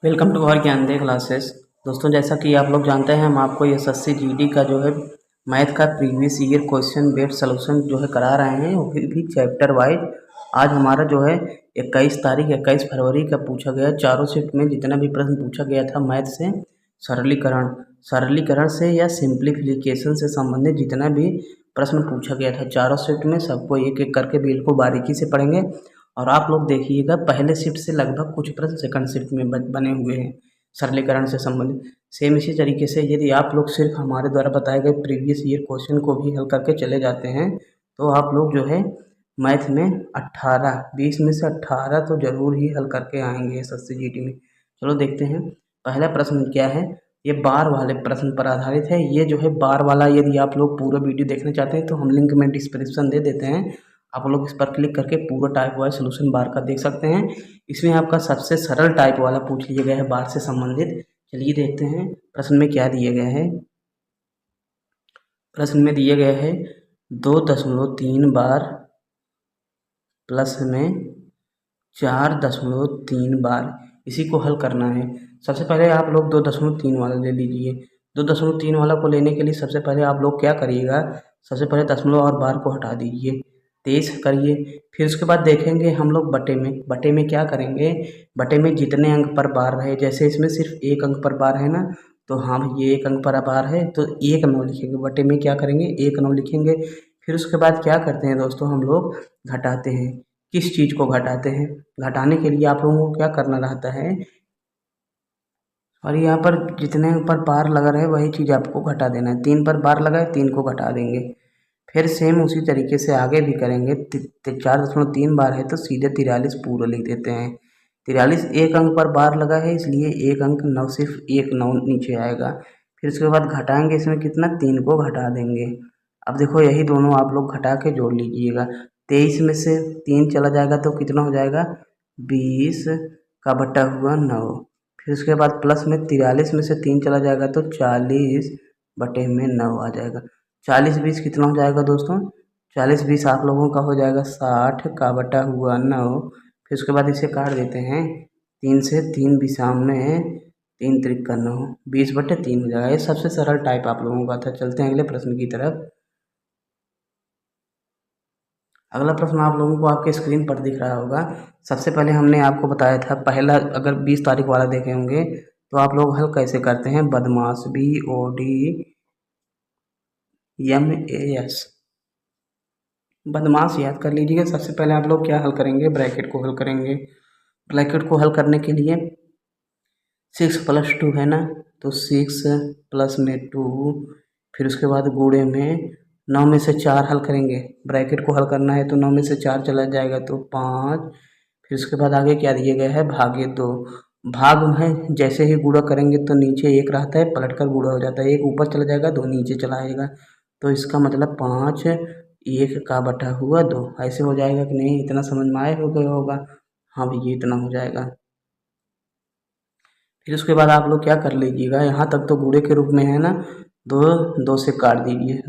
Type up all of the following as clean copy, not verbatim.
Welcome to our Gyandev classes. दोस्तों, जैसा कि आप लोग जानते हैं, हम आपको एसएससी जीडी का जो है मैथ का previous year question based solution जो है करा रहे हैं, वो भी चैप्टर वाइज। आज हमारा जो है 21 फरवरी का पूछा गया चारों शिफ्ट में जितना भी प्रश्न पूछा गया था मैथ से सरलीकरण सरलीकरण से या सिंप्लीफिकेशन से संबंधित जितना भी प्रश्न पूछा गया था चारों शिफ्ट में, सबको एक एक करके बिल्कुल बारीकी से पढ़ेंगे। और आप लोग देखिएगा, पहले शिफ्ट से लगभग कुछ प्रश्न सेकंड शिफ्ट में बने हुए हैं सरलीकरण से संबंधित। सेम इसी तरीके से यदि आप लोग सिर्फ हमारे द्वारा बताए गए प्रीवियस ईयर क्वेश्चन को भी हल करके चले जाते हैं तो आप लोग जो है मैथ में 18 20 में से 18 तो ज़रूर ही हल करके आएंगे एसएससी जीडी में। चलो देखते हैं पहला प्रश्न क्या है। ये बार वाले प्रश्न पर आधारित है। ये जो है बार वाला, यदि आप लोग पूरा वीडियो देखना चाहते हैं तो हम लिंक में डिस्क्रिप्शन दे देते हैं, आप लोग इस पर क्लिक करके पूरा टाइप वाला सोल्यूशन बार का देख सकते हैं। इसमें आपका सबसे सरल टाइप वाला पूछ लिया गया है बार से संबंधित। चलिए देखते हैं प्रश्न में क्या दिया गया है। प्रश्न में दिया गया है 2.3 बार प्लस में 4.3 बार, इसी को हल करना है। सबसे पहले आप लोग 2.3 वाला ले लीजिए। 2.3 वाला को लेने के लिए सबसे पहले आप लोग क्या करिएगा, सबसे पहले दशमलव और बार को हटा दीजिए, 23 करिए। फिर उसके बाद देखेंगे हम लोग बटे में क्या करेंगे, बटे में जितने अंक पर बार रहे, जैसे इसमें सिर्फ एक अंक पर बार है ना, तो हाँ ये एक अंक पर बार है तो 1 9 लिखेंगे। बटे में क्या करेंगे, 1 9 लिखेंगे। फिर उसके बाद क्या करते हैं दोस्तों, हम लोग घटाते हैं। किस चीज़ को घटाते हैं, घटाने के लिए आप लोगों को क्या करना रहता है, और यहाँ पर जितने पर बार लगा रहे वही चीज़ आपको घटा देना है। 3 पर बार लगा है, 3 को घटा देंगे। फिर सेम उसी तरीके से आगे भी करेंगे। 4.3 बार है तो सीधे 43 पूरा लिख देते हैं। 43 एक अंक पर बार लगा है, इसलिए एक अंक नौ, सिर्फ एक 9 नीचे आएगा। फिर उसके बाद घटाएंगे, इसमें कितना, 3 को घटा देंगे। अब देखो यही दोनों आप लोग घटा के जोड़ लीजिएगा। 23 में से 3 चला जाएगा तो कितना हो जाएगा, 20 का बटा हुआ 9। फिर उसके बाद प्लस में 43 में से 3 चला जाएगा तो 40 बटे में 9 आ जाएगा। 40 20 कितना हो जाएगा दोस्तों, 40 20 आप लोगों का हो जाएगा 60 का बटा हुआ 9। फिर उसके बाद इसे काट देते हैं, 3 से 3 विषम में 3 त्रिक 9, 20/3 हो जाएगा। ये सबसे सरल टाइप आप लोगों का था। चलते हैं अगले प्रश्न की तरफ। अगला प्रश्न आप लोगों को आपके स्क्रीन पर दिख रहा होगा। सबसे पहले हमने आपको बताया था, पहला अगर 20 तारीख वाला देखे होंगे तो आप लोग हल कैसे करते हैं, बदमाश BODMAS, बदमाश याद कर लीजिएगा। सबसे पहले आप लोग क्या हल करेंगे, ब्रैकेट को हल करेंगे। ब्रैकेट को हल करने के लिए 6 + 2 है ना, तो 6 प्लस में 2, फिर उसके बाद गुणे में 9 में से 4 हल करेंगे। ब्रैकेट को हल करना है तो 9 में से 4 चला जाएगा तो 5। फिर उसके बाद आगे क्या दिया गया है, भागे 2। भाग में जैसे ही गुणा करेंगे तो नीचे 1 रहता है, पलट कर गुणा हो जाता है, 1 ऊपर चला जाएगा 2 नीचे चला आएगा। तो इसका मतलब 5 1 का बटा हुआ 2। ऐसे हो जाएगा कि नहीं, इतना समझ में आया हो गया होगा। हाँ भैया, इतना हो जाएगा। फिर उसके बाद आप लोग क्या कर लीजिएगा, यहाँ तक तो गुणे के रूप में है ना, 2 2 से काट दीजिए।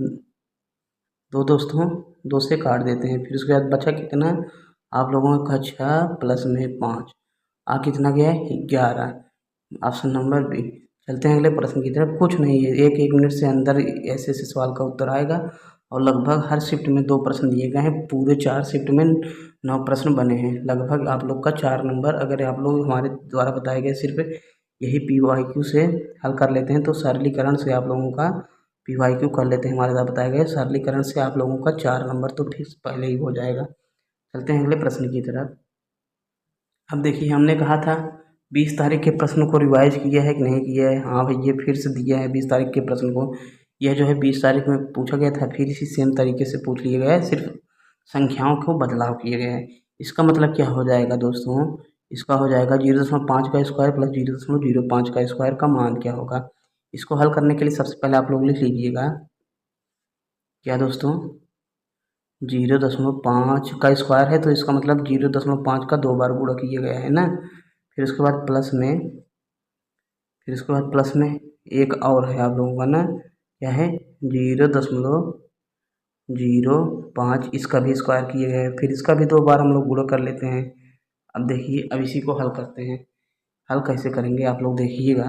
2 दोस्तों 2 से काट देते हैं। फिर उसके बाद बचा कितना, आप लोगों का 6 प्लस में 5, कितना गया है, 11, ऑप्शन नंबर बी। चलते हैं अगले प्रश्न की तरफ। कुछ नहीं है, एक एक मिनट से अंदर ऐसे ऐसे सवाल का उत्तर आएगा। और लगभग हर शिफ्ट में 2 प्रश्न दिए गए हैं। पूरे 4 शिफ्ट में 9 प्रश्न बने हैं। लगभग आप लोग का 4 नंबर, अगर आप लोग हमारे द्वारा बताए गए सिर्फ यही PYQ से हल कर लेते हैं तो सरलीकरण से आप लोगों का PYQ कर लेते हैं, हमारे द्वारा बताए गए सरलीकरण से आप लोगों का 4 नंबर तो फिक्स पहले ही हो जाएगा। चलते हैं अगले प्रश्न की तरफ। अब देखिए, हमने कहा था 20 तारीख के प्रश्न को रिवाइज किया है कि नहीं किया है। हाँ भाई, ये फिर से दिया है 20 तारीख के प्रश्न को। यह जो है 20 तारीख में पूछा गया था, फिर इसी सेम तरीके से पूछ लिया गया है, सिर्फ संख्याओं को बदलाव किए गए हैं। इसका मतलब क्या हो जाएगा दोस्तों, इसका हो जाएगा 0.5 का स्क्वायर प्लस 0.05 का स्क्वायर का मान क्या होगा। इसको हल करने के लिए सबसे पहले आप लोग लिख लीजिएगा, क्या दोस्तों, 0.5 का स्क्वायर है तो इसका मतलब 0.5 का 2 बार गुणा किया गया है ना। फिर उसके बाद प्लस में एक और है आप लोगों का ना, क्या है, 0.05, इसका भी स्क्वायर किया गया है। फिर इसका भी 2 बार हम लोग गुणा कर लेते हैं। अब देखिए, अब इसी को हल करते हैं। हल कैसे करेंगे आप लोग देखिएगा।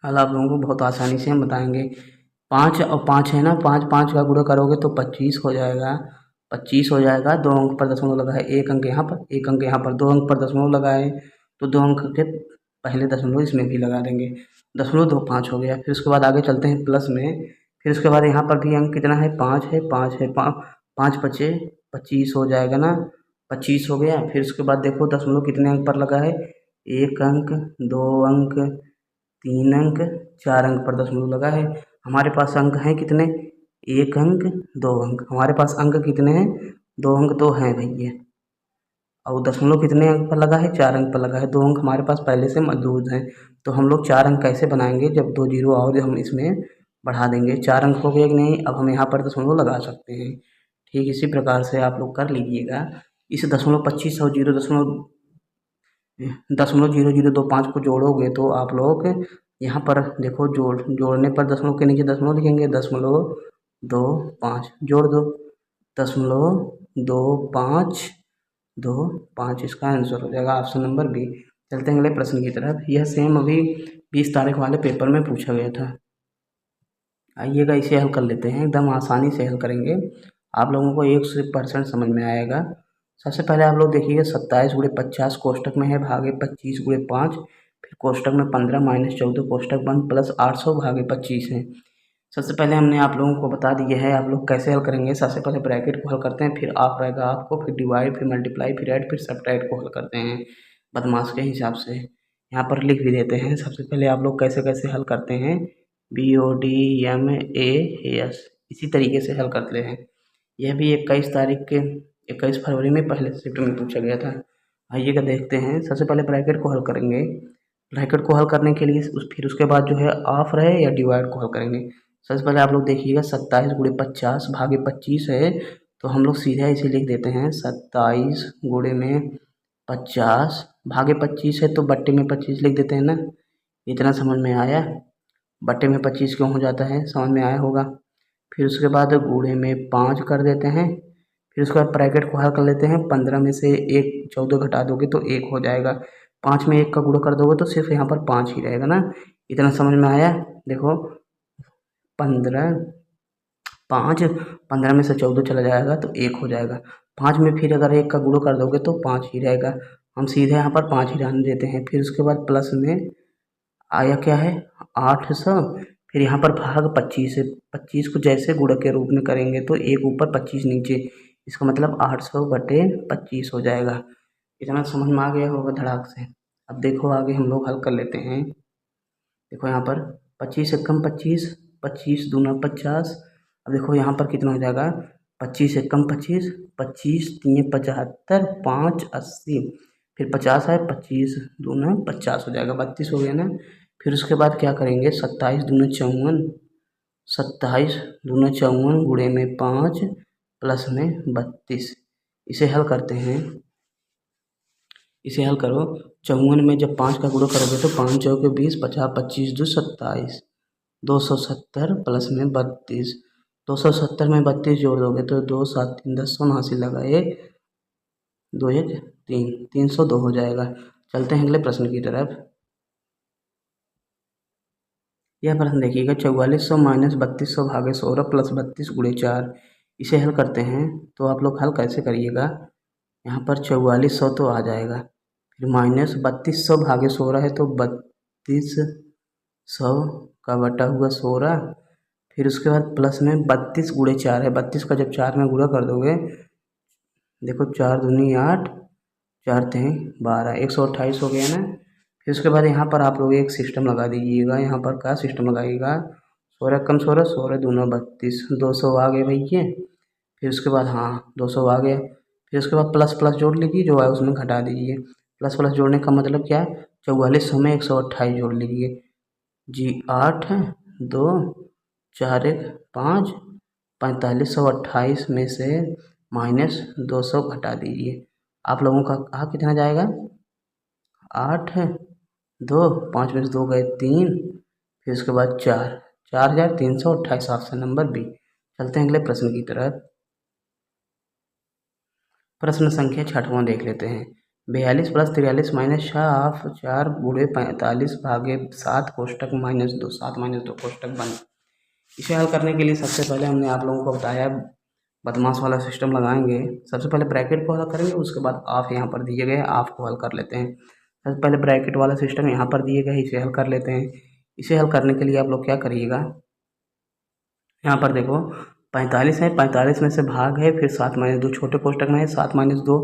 हल आप लोगों को बहुत आसानी से हम बताएंगे। 5 और 5 है ना, 5 5 का गुणा करोगे तो 25 हो जाएगा। 25 हो जाएगा। 2 अंक पर दशमलव लगा है, 1 अंक यहाँ पर, 1 अंक यहाँ पर, 2 अंक पर दशमलव लगा है तो 2 अंक के पहले दशमलव इसमें भी लगा देंगे। 0.25 हो गया। फिर उसके बाद आगे चलते हैं प्लस में। फिर उसके बाद यहाँ पर भी अंक कितना है, 5 है, 5 है, 5 पचे 25 हो जाएगा ना, 25 हो गया। फिर उसके बाद देखो दशमलव कितने अंक पर लगा है, 1 अंक, 2 अंक, 3 अंक, 4 अंक पर दशमलव लगा है। हमारे पास अंक हैं कितने, 1 अंक, 2 अंक। हमारे पास अंक कितने हैं, 2 अंक तो हैं भैया। और दशमलव कितने अंक पर लगा है, 4 अंक पर लगा है। 2 अंक हमारे पास पहले से मौजूद हैं। तो हम लोग 4 अंक कैसे बनाएंगे, जब 2 जीरो और हम इसमें बढ़ा देंगे। 4 अंक हो गए कि नहीं, अब हम यहाँ पर दशमलव लगा सकते हैं। ठीक इसी प्रकार से आप लोग कर लीजिएगा। इस 25 और 0.0025 को जोड़ोगे तो आप लोग यहाँ पर देखो, जोड़ने पर दशमलव के नीचे दशमलव लिखेंगे, 0.25 जोड़ दो, 0.2525, इसका आंसर हो जाएगा ऑप्शन नंबर बी। चलते हैं अगले प्रश्न की तरफ। यह सेम अभी 20 तारीख वाले पेपर में पूछा गया था। आइएगा इसे हल कर लेते हैं, एकदम आसानी से हल करेंगे, आप लोगों को 100% समझ में आएगा। सबसे पहले आप लोग देखिएगा, 27 गुणे 50 कोष्टक में है, भागे 25 गुणे 5, फिर कोष्टक में 15 माइनस 14 कोष्टक बंद, प्लस 800 भागे 25 है। सबसे पहले हमने आप लोगों को बता दिया है आप लोग कैसे हल करेंगे। सबसे पहले ब्रैकेट को हल करते हैं, फिर ऑफ रहेगा आपको, फिर डिवाइड, फिर मल्टीप्लाई, फिर ऐड, फिर सब्ट्रैक्ट को हल करते हैं बदमाश के हिसाब से। यहाँ पर लिख भी देते हैं। सबसे पहले आप लोग कैसे कैसे हल करते हैं, BODMAS, इसी तरीके से हल करते हैं। यह भी 21 फरवरी में पहले शिफ्ट में पूछा गया था। आइएगा देखते हैं। सबसे पहले ब्रैकेट को हल करेंगे। ब्रैकेट को हल करने के लिए फिर उसके बाद जो है ऑफ रहे या डिवाइड को हल करेंगे। सबसे पहले आप लोग देखिएगा, 27 गुणे 50 भागे 25 है, तो हम लोग सीधा इसे लिख देते हैं, 27 गुणे में 50 भागे 25 है तो बट्टे में 25 लिख देते हैं ना। इतना समझ में आया, बट्टे में 25 क्यों हो जाता है, समझ में आया होगा। फिर उसके बाद गुणे में 5 कर देते हैं। फिर उसके बाद ब्रैकेट को हल कर लेते हैं। 15 में से 14 घटा दोगे तो 1 हो जाएगा। 5 में 1 का गुणा कर दोगे तो सिर्फ यहाँ पर 5 ही रहेगा ना। इतना समझ में आया। देखो 15 में से 14 चला जाएगा तो 1 हो जाएगा। 5 में फिर अगर 1 का गुणा कर दोगे तो 5 ही रहेगा। हम सीधे यहाँ पर 5 ही रहने देते हैं। फिर उसके बाद प्लस में आया क्या है, 800। फिर यहाँ पर भाग 25 है, 25 को जैसे गुणक के रूप में करेंगे तो 1 ऊपर 25 नीचे, इसका मतलब 800/25 हो जाएगा। इतना समझ में आ गया होगा धड़ाक से। अब देखो आगे हम लोग हल कर लेते हैं। देखो यहाँ पर 25 एकम 25, 25 दूना 50। अब देखो यहाँ पर कितना हो जाएगा, 25 एकम 25, 25 तीन 75, 5 80, फिर 50 है, 25 दूना 50 हो जाएगा, 32 हो गया ना। फिर उसके बाद क्या करेंगे, 27 दूना 54, 27 दूना 54 गुणे में 5 प्लस में 32। इसे हल करते हैं। इसे हल करो, 54 में जब 5 का गुणा करोगे तो 5 चौके 20, 50, 25 दो 27, 270 प्लस में 32। 270 में 32 जोड़ दोगे तो 2 7 3 10, 79 लगा 1 2 1 3, 302 हो जाएगा। चलते हैं अगले प्रश्न की तरफ। यह प्रश्न देखिएगा, 4400 माइनस 3200 भागे 16 प्लस 32 गुणे 4। इसे हल करते हैं। तो आप लोग हल कैसे करिएगा, यहाँ पर 4400 तो आ जाएगा, फिर माइनस 3200 भागे 16 है तो 3200 का बटा हुआ 16। फिर उसके बाद प्लस में 32 गुणे 4 है, 32 का जब 4 में गुणा कर दोगे, देखो 4 दूनी 8, 4 3 12, 128 हो गया ना। फिर उसके बाद यहाँ पर आप लोग एक सिस्टम लगा दीजिएगा। यहाँ पर क्या सिस्टम लगाइएगा, 16 कम 16, 16 दूना 32, 200 आ गए भैया। फिर उसके बाद हाँ 200 आ गया। फिर उसके बाद प्लस प्लस जोड़ लीजिए, जो है उसमें घटा दीजिए। प्लस प्लस जोड़ने का मतलब क्या है, 4400 में 128 जोड़ लीजिए जी, 8 2 4 1 5, 4528 में से माइनस 200 घटा दीजिए। आप लोगों का कहा कितना जाएगा, 8 2 5 में से 2 गए 3, फिर उसके बाद 4328, ऑप्शन नंबर बी। चलते हैं अगले प्रश्न की तरफ। प्रश्न संख्या 6वां देख लेते हैं। 42 प्लस 43 माइनस 6 ऑफ 4 गुणे 45 भागे 7 कोष्टक -2 7 -2 कोष्टक बंद। इसे हल करने के लिए सबसे पहले हमने आप लोगों को बताया बदमाश वाला सिस्टम लगाएंगे। सबसे पहले ब्रैकेट को हल करेंगे, उसके बाद ऑफ यहाँ पर दिए गए ऑफ को हल कर लेते हैं। सबसे पहले ब्रैकेट वाला सिस्टम यहाँ पर दिए गए, इसे हल कर लेते हैं। इसे हल करने के लिए आप लोग क्या करिएगा, यहाँ पर देखो 45 है, 45 में से भाग है, फिर 7 -2 छोटे कोष्टक में है, 7 -2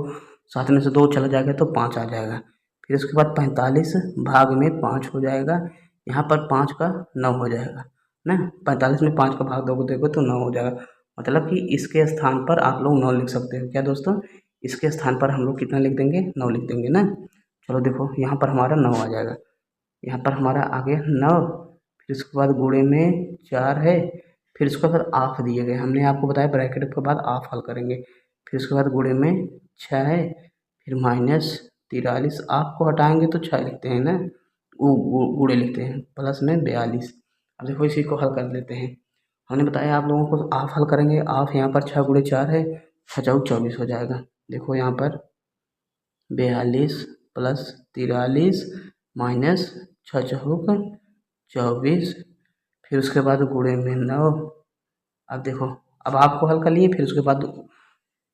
7 में से 2 चला जाएगा तो 5 आ जाएगा। फिर उसके बाद 45 भाग में 5 हो जाएगा, यहाँ पर 5 का 9 हो जाएगा ना। 45 में 5 का भाग दोगे देखो तो 9 हो जाएगा। मतलब कि इसके स्थान पर आप लोग 9 लिख सकते हो। क्या दोस्तों, इसके स्थान पर हम लोग कितना लिख देंगे, 9 लिख देंगे ना। चलो देखो यहाँ पर हमारा 9 आ जाएगा, यहाँ पर हमारा आ गया 9। फिर उसके बाद गुणे में 4 है, फिर उसके बाद ऑफ दिए गए, हमने आपको बताया ब्रैकेट के बाद ऑफ हल करेंगे। फिर उसके बाद गुणे में 6 है, फिर -43 ऑफ को हटाएंगे तो 6 लिखते हैं ना, गुणे लिखते हैं, प्लस में 42। अब देखो इसी को हल कर लेते हैं। हमने बताया आप लोगों को ऑफ हल करेंगे, ऑफ यहाँ पर 6 गुणे 4 है, 6 चौक 24 हो जाएगा। देखो यहाँ पर 42 प्लस 43 माइनस 6 चौक 24, फिर उसके बाद गुणे में 9। अब देखो, अब आपको हल कर लिए, फिर उसके बाद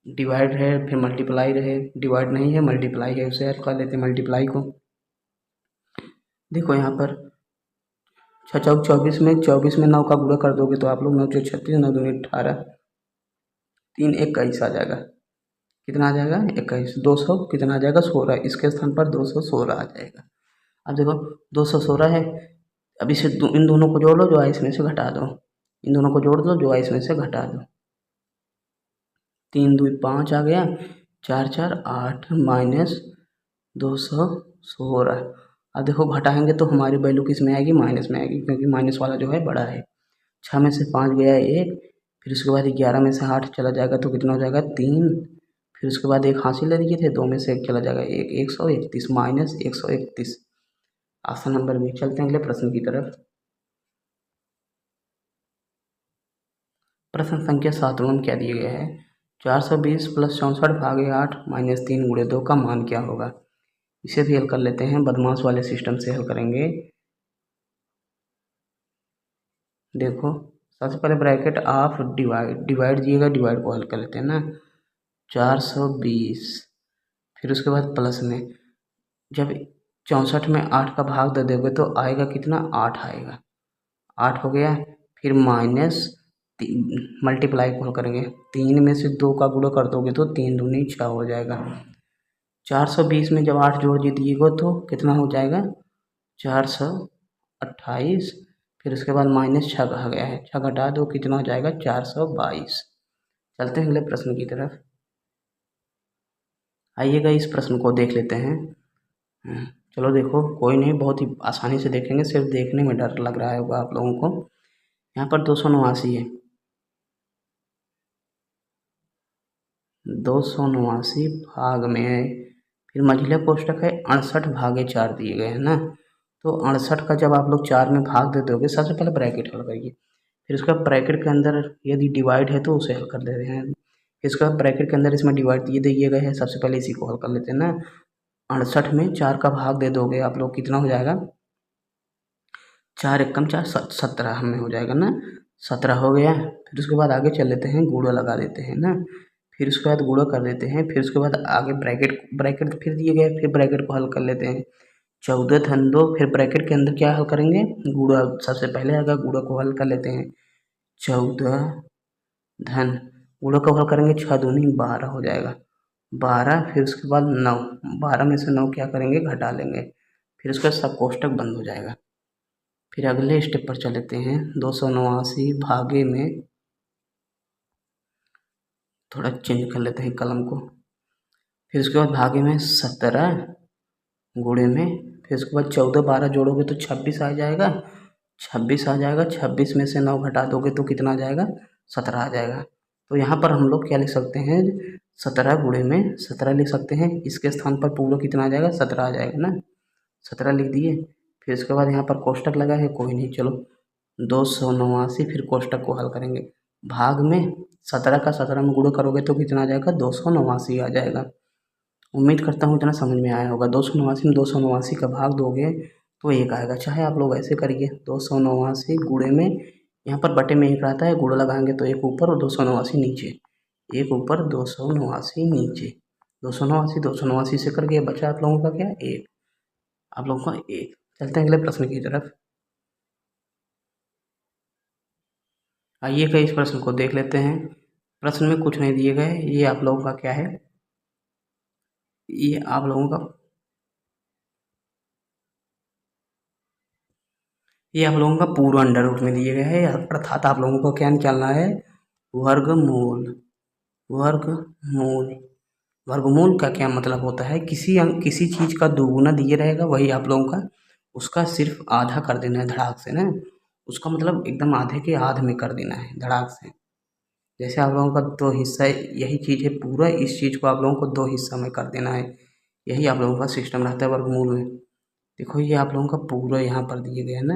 डिवाइड है, फिर मल्टीप्लाई रहे, डिवाइड नहीं है मल्टीप्लाई है, उसे हल कर लेते हैं मल्टीप्लाई को। देखो यहाँ पर 6 चौक 24 में 24 में 9 का गुणा कर दोगे तो आप लोग 9 चौक 36, 9 दूनी 18, 3 21 आ जाएगा। कितना आ जाएगा 21, 200 कितना आ जाएगा 16, इसके स्थान पर 216 आ जाएगा। अब देखो 216 है, अब इसे इन दोनों को जोड़ लो, जो है इसमें से घटा दो, इन दोनों को जोड़ दो, जो है इसमें से घटा दो। 3 2 5 आ गया, 4 4 8 माइनस 216। अब देखो घटाएंगे तो हमारी वैल्यू किस में आएगी, माइनस में आएगी, क्योंकि माइनस वाला जो है बड़ा है। 6 में से 5 गया 1, फिर उसके बाद 11 में से 8 चला जाएगा तो कितना हो जाएगा 3, फिर उसके बाद 1 हासिल ले लिए थे, 2 में से 1 चला जाएगा 1, 131 माइनस 131। Option number B. चलते हैं अगले प्रश्न की तरफ। प्रश्न संख्या 7 में क्या दिया गया है, 420 प्लस 64 भागे 8 माइनस 3 गुणे 2 का मान क्या होगा। इसे भी हल कर लेते हैं, बदमाश वाले सिस्टम से हल करेंगे। देखो सबसे पहले ब्रैकेट ऑफ डिवाइड दिएगा, डिवाइड को हल कर लेते हैं ना। 420 फिर उसके बाद प्लस में, जब 64 में 8 का भाग दे दोगे तो आएगा कितना, 8 आएगा, 8 हो गया। फिर माइनस मल्टीप्लाई को हल करेंगे, 3 में से 2 का गुणा कर दोगे तो 3 दूनी 6 हो जाएगा। 420 में जब 8 जोड़ दिएगा तो कितना हो जाएगा 428, फिर उसके बाद माइनस 6 कहा गया है, 6 घटा दो कितना हो जाएगा 422। चलते हैं अगले प्रश्न की तरफ। आइएगा इस प्रश्न को देख लेते हैं। चलो देखो कोई नहीं, बहुत ही आसानी से देखेंगे, सिर्फ देखने में डर लग रहा होगा आप लोगों को। यहाँ पर 289 है, 289 भाग में है, फिर मझिला कोष्टक है 68 भागे 4 दिए गए हैं ना। तो 68 का जब आप लोग 4 में भाग दे दोगे, सबसे पहले ब्रैकेट हल करिए, फिर उसका ब्रैकेट के अंदर यदि डिवाइड है तो उसे हल कर देते हैं। फिर उसका ब्रैकेट के अंदर इसमें डिवाइड दिए गए हैं, सबसे पहले इसी को हल कर लेते हैं ना। 68 में 4 का भाग दे दोगे आप लोग, कितना हो जाएगा 4 एकम 4 17 हमें हो जाएगा ना, 17 हो गया। फिर उसके बाद आगे चल लेते हैं, गुणा लगा देते हैं ना, फिर उसके बाद गुणा कर देते हैं, फिर उसके बाद आगे ब्रैकेट फिर दिए गए, फिर ब्रैकेट को हल कर लेते हैं। 14 धन 2, फिर ब्रैकेट के अंदर क्या हल करेंगे, गुणा सबसे पहले आएगा, गुणा को हल कर लेते हैं। 14 धन गुणा को हल करेंगे, 6 दूनी 12 हो जाएगा, 12 फिर उसके बाद 9, 12 में से 9 क्या करेंगे घटा लेंगे, फिर उसका सब कोष्टक बंद हो जाएगा। फिर अगले स्टेप पर चल लेते हैं, 289 भागे में, थोड़ा चेंज कर लेते हैं कलम को, फिर उसके बाद भागे में 17 गुणे में, फिर उसके बाद 14 12 जोड़ोगे तो 26 आ जाएगा, 26 आ जाएगा, 26 में से 9 घटा दोगे तो कितना आ जाएगा 17 आ जाएगा। तो यहाँ पर हम लोग क्या लिख सकते हैं, 17 गुणे में 17 लिख सकते हैं, इसके स्थान पर पूरा कितना आ जाएगा 17 आ जाएगा ना, 17 लिख दिए। फिर उसके बाद यहाँ पर कोष्टक लगा है, कोई नहीं, चलो 289 फिर कोष्टक को हल करेंगे, भाग में 17 का 17 में गुणा करोगे तो कितना आ जाएगा 289 आ जाएगा। उम्मीद करता हूँ इतना समझ में आया होगा। 289 में 289 का भाग दोगे तो 1 आएगा। चाहे आप लोग ऐसे करिए, 289 गुणे में यहाँ पर बटे में 1 आता है, गुणा लगाएंगे तो 1 ऊपर और 289 नीचे, 1 ऊपर 289 नीचे, 289 से करके बचा आप लोगों का क्या, 1, आप लोगों का 1। चलते हैं अगले प्रश्न की तरफ। आइएगा इस प्रश्न को देख लेते हैं। प्रश्न में कुछ नहीं दिए गए, ये आप लोगों का क्या है, ये आप लोगों का पूर्ण अंडर रूट में दिए गए हैं, अर्थात आप लोगों को क्या निकालना है, वर्गमूल। वर्गमूल वर्गमूल का क्या मतलब होता है, किसी चीज़ का दोगुना दिए रहेगा, वही आप लोगों का उसका सिर्फ आधा कर देना है धड़ाक से ना, उसका मतलब एकदम आधे के आध में कर देना है धड़ाक से। जैसे आप लोगों का 2 हिस्सा है, यही चीज़ है, पूरा इस चीज़ को आप लोगों को 2 हिस्सा में कर देना है, यही आप लोगों का सिस्टम रहता है वर्गमूल में। देखो ये आप लोगों का पूरा यहाँ पर दिए गए हैं ना।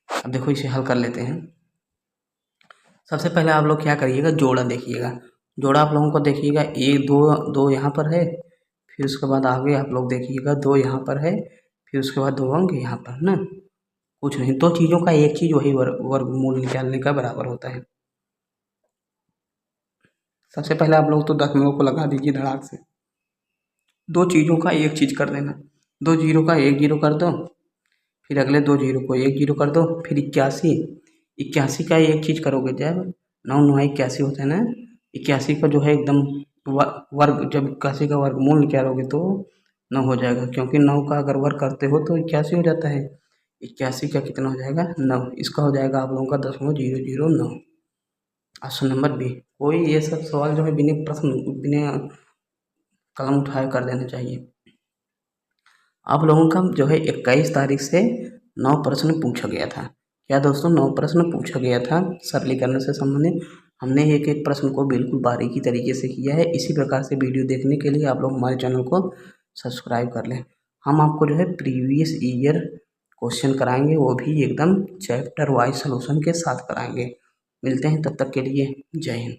अब देखो इसे हल कर लेते हैं। सबसे पहले आप लोग क्या करिएगा, जोड़ा देखिएगा। जोड़ा आप लोगों को देखिएगा, 1 2 2 यहाँ पर है, फिर उसके बाद आगे आप लोग देखिएगा 2 यहाँ पर है, फिर उसके बाद 2 अंक यहाँ पर ना। कुछ नहीं, 2 चीज़ों का एक चीज़ वही वर्गमूल निकालने का बराबर होता है। सबसे पहले आप लोग तो दशमलव को लगा दीजिए धड़ाक से, 2 चीज़ों का एक चीज़ कर देना, 2 जीरो का 1 जीरो कर दो, फिर अगले 2 जीरो को 1 जीरो कर दो, फिर 81 का एक चीज़ करोगे, जब 9 9 81 होता है ना, 81 का जो है एकदम वर्ग, जब 81 का वर्गमूल निकालोगे तो 9 हो जाएगा, क्योंकि 9 का अगर वर्ग करते हो तो 81 हो जाता है। 81 का कितना हो जाएगा, 9, इसका हो जाएगा आप लोगों का 0.009। Option number B. कोई ये सब सवाल जो है बिना कलम उठाए कर देना चाहिए। आप लोगों का जो है 21 तारीख से 9 प्रश्न पूछा गया था। क्या दोस्तों, 9 प्रश्न पूछा गया था सरलीकरण से संबंधित। हमने एक एक प्रश्न को बिल्कुल बारीकी तरीके से किया है। इसी प्रकार से वीडियो देखने के लिए आप लोग हमारे चैनल को सब्सक्राइब कर लें। हम आपको जो है प्रीवियस ईयर क्वेश्चन कराएंगे, वो भी एकदम चैप्टर वाइज सॉल्यूशन के साथ कराएंगे। मिलते हैं, तब तक के लिए जय हिंद।